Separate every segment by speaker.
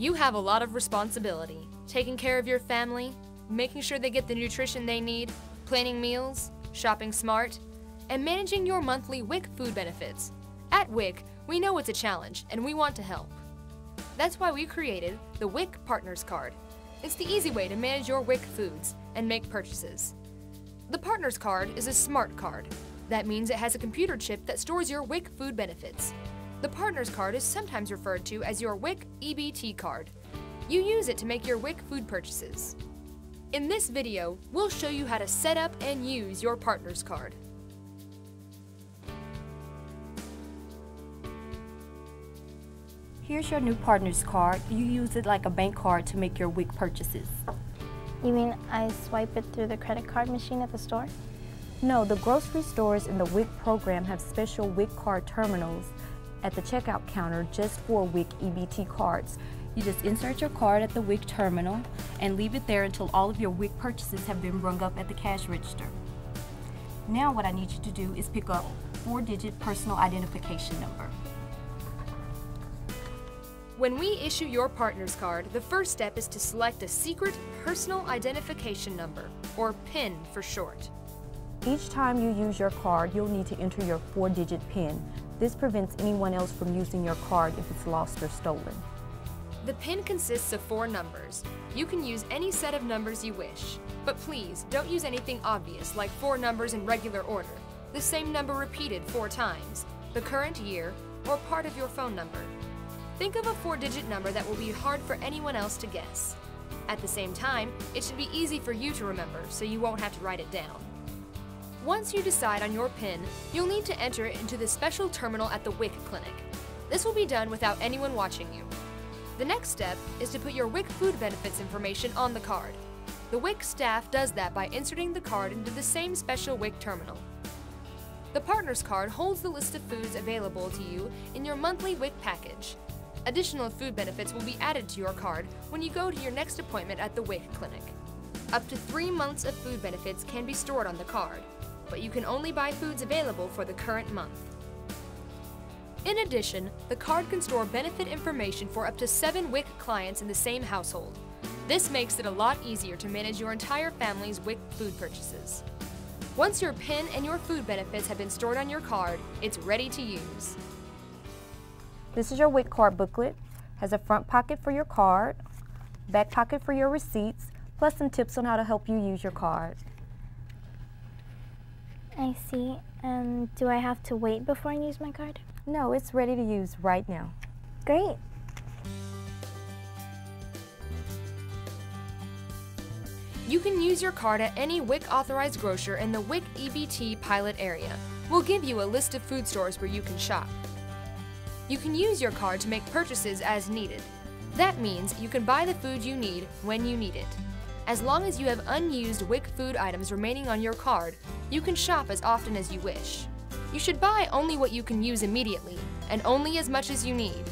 Speaker 1: You have a lot of responsibility, taking care of your family, making sure they get the nutrition they need, planning meals, shopping smart, and managing your monthly WIC food benefits. At WIC, we know it's a challenge and we want to help. That's why we created the WIC Partners Card. It's the easy way to manage your WIC foods and make purchases. The Partners Card is a smart card. That means it has a computer chip that stores your WIC food benefits. The Partners Card is sometimes referred to as your WIC EBT card. You use it to make your WIC food purchases. In this video, we'll show you how to set up and use your Partners Card.
Speaker 2: Here's your new Partners Card. You use it like a bank card to make your WIC purchases.
Speaker 3: You mean I swipe it through the credit card machine at the store?
Speaker 2: No, the grocery stores in the WIC program have special WIC card terminals at the checkout counter just for WIC EBT cards. You just insert your card at the WIC terminal and leave it there until all of your WIC purchases have been rung up at the cash register. Now what I need you to do is pick up 4-digit personal identification number.
Speaker 1: When we issue your Partners Card, the first step is to select a secret personal identification number, or PIN for short.
Speaker 2: Each time you use your card, you'll need to enter your 4-digit PIN. This prevents anyone else from using your card if it's lost or stolen.
Speaker 1: The PIN consists of 4 numbers. You can use any set of numbers you wish, but please don't use anything obvious like 4 numbers in regular order, the same number repeated 4 times, the current year, or part of your phone number. Think of a 4-digit number that will be hard for anyone else to guess. At the same time, it should be easy for you to remember so you won't have to write it down. Once you decide on your PIN, you'll need to enter it into the special terminal at the WIC clinic. This will be done without anyone watching you. The next step is to put your WIC food benefits information on the card. The WIC staff does that by inserting the card into the same special WIC terminal. The Partners Card holds the list of foods available to you in your monthly WIC package. Additional food benefits will be added to your card when you go to your next appointment at the WIC clinic. Up to 3 months of food benefits can be stored on the card, but you can only buy foods available for the current month. In addition, the card can store benefit information for up to 7 WIC clients in the same household. This makes it a lot easier to manage your entire family's WIC food purchases. Once your PIN and your food benefits have been stored on your card, it's ready to use.
Speaker 2: This is your WIC card booklet. Has a front pocket for your card, back pocket for your receipts, plus some tips on how to help you use your card.
Speaker 3: I see. Do I have to wait before I use my card?
Speaker 2: No, it's ready to use right now.
Speaker 3: Great.
Speaker 1: You can use your card at any WIC authorized grocer in the WIC EBT pilot area. We'll give you a list of food stores where you can shop. You can use your card to make purchases as needed. That means you can buy the food you need when you need it. As long as you have unused WIC food items remaining on your card, you can shop as often as you wish. You should buy only what you can use immediately, and only as much as you need.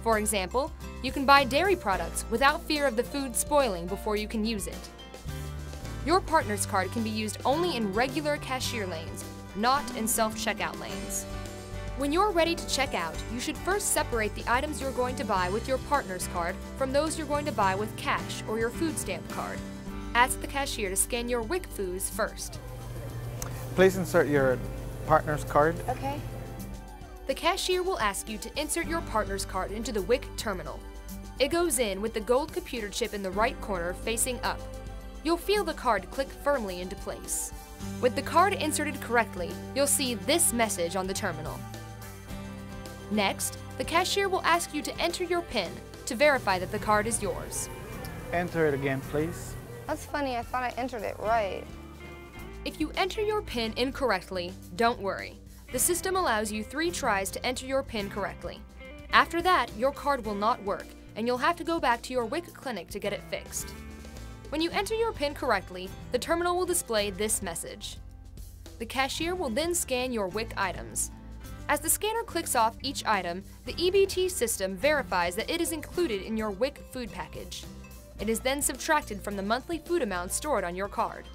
Speaker 1: For example, you can buy dairy products without fear of the food spoiling before you can use it. Your Partners Card can be used only in regular cashier lanes, not in self-checkout lanes. When you're ready to check out, you should first separate the items you're going to buy with your Partners Card from those you're going to buy with cash or your food stamp card. Ask the cashier to scan your WIC foods first.
Speaker 4: Please insert your Partners Card.
Speaker 1: Okay. The cashier will ask you to insert your Partners Card into the WIC terminal. It goes in with the gold computer chip in the right corner facing up. You'll feel the card click firmly into place. With the card inserted correctly, you'll see this message on the terminal. Next, the cashier will ask you to enter your PIN to verify that the card is yours.
Speaker 4: Enter it again, please.
Speaker 5: That's funny, I thought I entered it right.
Speaker 1: If you enter your PIN incorrectly, don't worry. The system allows you 3 tries to enter your PIN correctly. After that, your card will not work, and you'll have to go back to your WIC clinic to get it fixed. When you enter your PIN correctly, the terminal will display this message. The cashier will then scan your WIC items. As the scanner clicks off each item, the EBT system verifies that it is included in your WIC food package. It is then subtracted from the monthly food amount stored on your card.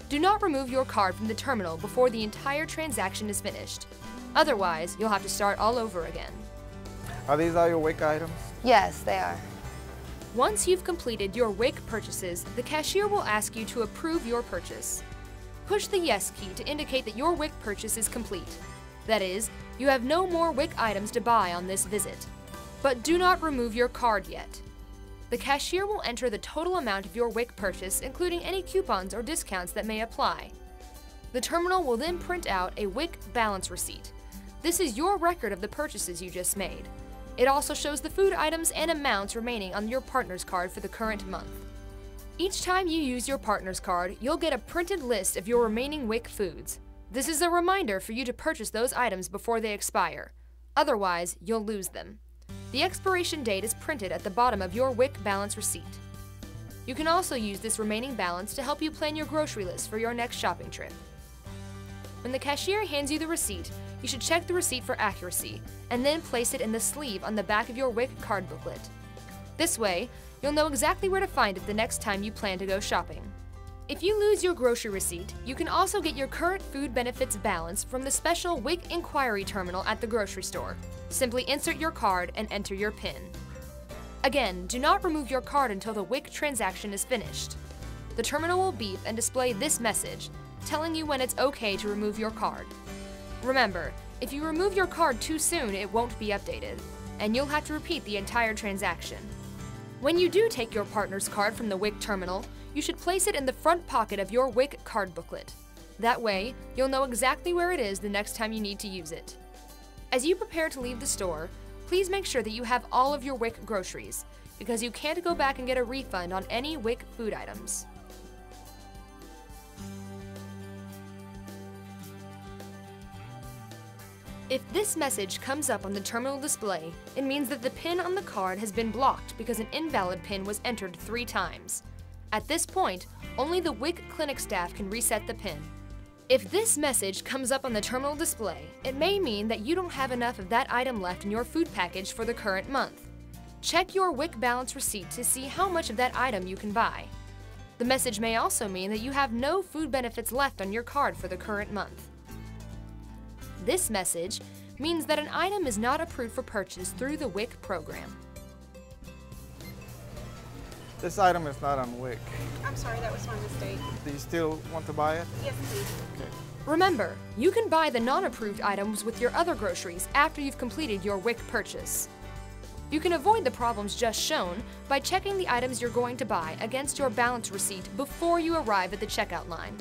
Speaker 1: Do not remove your card from the terminal before the entire transaction is finished. Otherwise, you'll have to start all over again.
Speaker 4: Are these all your WIC items?
Speaker 5: Yes, they are.
Speaker 1: Once you've completed your WIC purchases, the cashier will ask you to approve your purchase. Push the Yes key to indicate that your WIC purchase is complete. That is, you have no more WIC items to buy on this visit. But do not remove your card yet. The cashier will enter the total amount of your WIC purchase, including any coupons or discounts that may apply. The terminal will then print out a WIC balance receipt. This is your record of the purchases you just made. It also shows the food items and amounts remaining on your partner's card for the current month. Each time you use your partner's card, you'll get a printed list of your remaining WIC foods. This is a reminder for you to purchase those items before they expire. Otherwise, you'll lose them. The expiration date is printed at the bottom of your WIC balance receipt. You can also use this remaining balance to help you plan your grocery list for your next shopping trip. When the cashier hands you the receipt, you should check the receipt for accuracy and then place it in the sleeve on the back of your WIC card booklet. This way, you'll know exactly where to find it the next time you plan to go shopping. If you lose your grocery receipt, you can also get your current food benefits balance from the special WIC inquiry terminal at the grocery store. Simply insert your card and enter your PIN. Again, do not remove your card until the WIC transaction is finished. The terminal will beep and display this message, telling you when it's okay to remove your card. Remember, if you remove your card too soon, it won't be updated, and you'll have to repeat the entire transaction. When you do take your partner's card from the WIC terminal, you should place it in the front pocket of your WIC card booklet. That way, you'll know exactly where it is the next time you need to use it. As you prepare to leave the store, please make sure that you have all of your WIC groceries, because you can't go back and get a refund on any WIC food items. If this message comes up on the terminal display, it means that the PIN on the card has been blocked because an invalid PIN was entered 3 times. At this point, only the WIC clinic staff can reset the PIN. If this message comes up on the terminal display, it may mean that you don't have enough of that item left in your food package for the current month. Check your WIC balance receipt to see how much of that item you can buy. The message may also mean that you have no food benefits left on your card for the current month. This message means that an item is not approved for purchase through the WIC program.
Speaker 4: This item is not on WIC.
Speaker 6: I'm sorry, that was my mistake.
Speaker 4: Do you still want to buy it?
Speaker 6: Yes, please.
Speaker 4: Okay.
Speaker 1: Remember, you can buy the non-approved items with your other groceries after you've completed your WIC purchase. You can avoid the problems just shown by checking the items you're going to buy against your balance receipt before you arrive at the checkout line.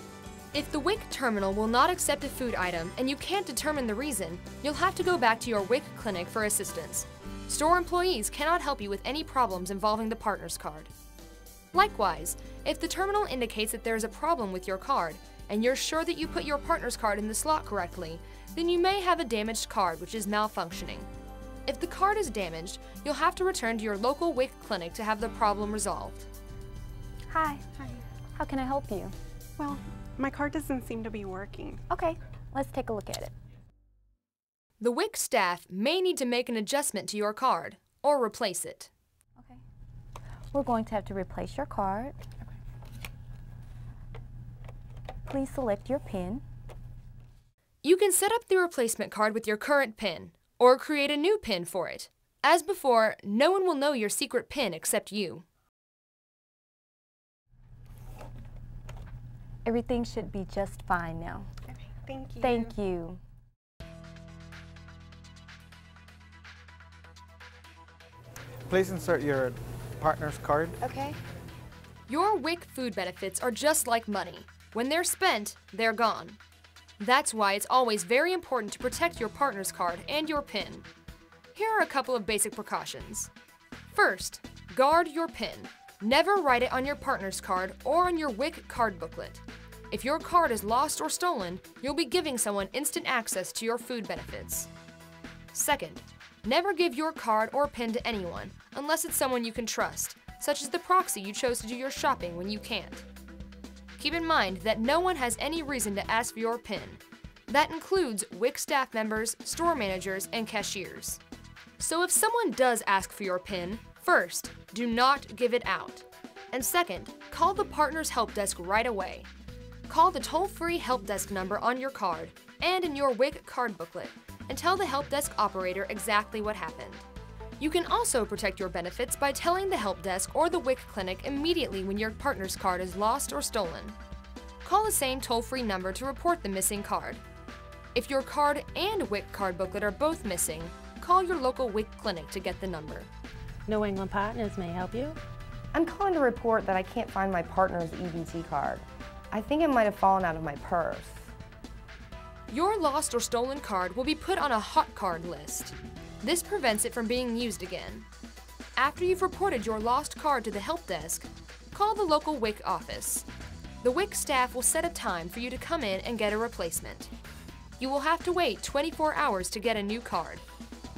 Speaker 1: If the WIC terminal will not accept a food item and you can't determine the reason, you'll have to go back to your WIC clinic for assistance. Store employees cannot help you with any problems involving the partner's card. Likewise, if the terminal indicates that there is a problem with your card and you're sure that you put your partner's card in the slot correctly, then you may have a damaged card which is malfunctioning. If the card is damaged, you'll have to return to your local WIC clinic to have the problem resolved.
Speaker 3: Hi.
Speaker 6: Hi.
Speaker 2: How can I help you?
Speaker 6: Well, my card doesn't seem to be working.
Speaker 2: Okay, let's take a look at it.
Speaker 1: The WIC staff may need to make an adjustment to your card or replace it.
Speaker 2: Okay. We're going to have to replace your card. Please select your PIN.
Speaker 1: You can set up the replacement card with your current PIN or create a new PIN for it. As before, no one will know your secret PIN except you.
Speaker 2: Everything should be just fine now.
Speaker 6: Okay, thank you.
Speaker 2: Thank you.
Speaker 4: Please insert your partner's card.
Speaker 5: Okay.
Speaker 1: Your WIC food benefits are just like money. When they're spent, they're gone. That's why it's always very important to protect your partner's card and your PIN. Here are a couple of basic precautions. First, guard your PIN. Never write it on your partner's card or on your WIC card booklet. If your card is lost or stolen, you'll be giving someone instant access to your food benefits. Second, never give your card or PIN to anyone unless it's someone you can trust, such as the proxy you chose to do your shopping when you can't. Keep in mind that no one has any reason to ask for your PIN. That includes WIC staff members, store managers, and cashiers. So if someone does ask for your PIN, first, do not give it out. And second, call the partner's help desk right away. Call the toll-free help desk number on your card and in your WIC card booklet and tell the help desk operator exactly what happened. You can also protect your benefits by telling the help desk or the WIC clinic immediately when your partner's card is lost or stolen. Call the same toll-free number to report the missing card. If your card and WIC card booklet are both missing, call your local WIC clinic to get the number.
Speaker 7: New England Partners may help you.
Speaker 5: I'm calling to report that I can't find my partner's EBT card. I think it might have fallen out of my purse.
Speaker 1: Your lost or stolen card will be put on a hot card list. This prevents it from being used again. After you've reported your lost card to the help desk, call the local WIC office. The WIC staff will set a time for you to come in and get a replacement. You will have to wait 24 hours to get a new card.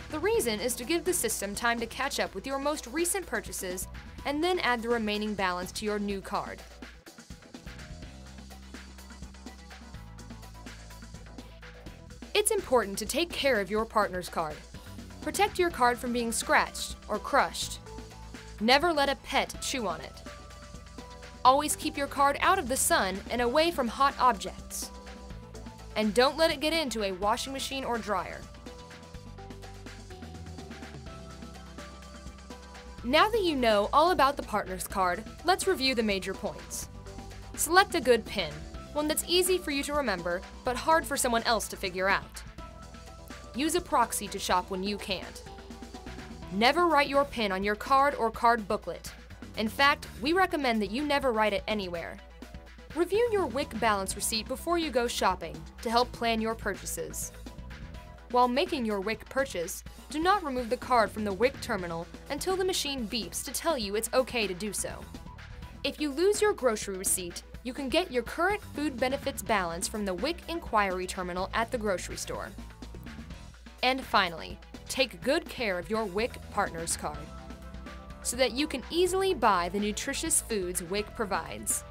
Speaker 1: The reason is to give the system time to catch up with your most recent purchases and then add the remaining balance to your new card. It's important to take care of your partner's card. Protect your card from being scratched or crushed. Never let a pet chew on it. Always keep your card out of the sun and away from hot objects. And don't let it get into a washing machine or dryer. Now that you know all about the partner's card, let's review the major points. Select a good PIN, one that's easy for you to remember but hard for someone else to figure out. Use a proxy to shop when you can't. Never write your PIN on your card or card booklet. In fact, we recommend that you never write it anywhere. Review your WIC balance receipt before you go shopping to help plan your purchases. While making your WIC purchase, do not remove the card from the WIC terminal until the machine beeps to tell you it's okay to do so. If you lose your grocery receipt, you can get your current food benefits balance from the WIC inquiry terminal at the grocery store. And finally, take good care of your WIC partner's card so that you can easily buy the nutritious foods WIC provides.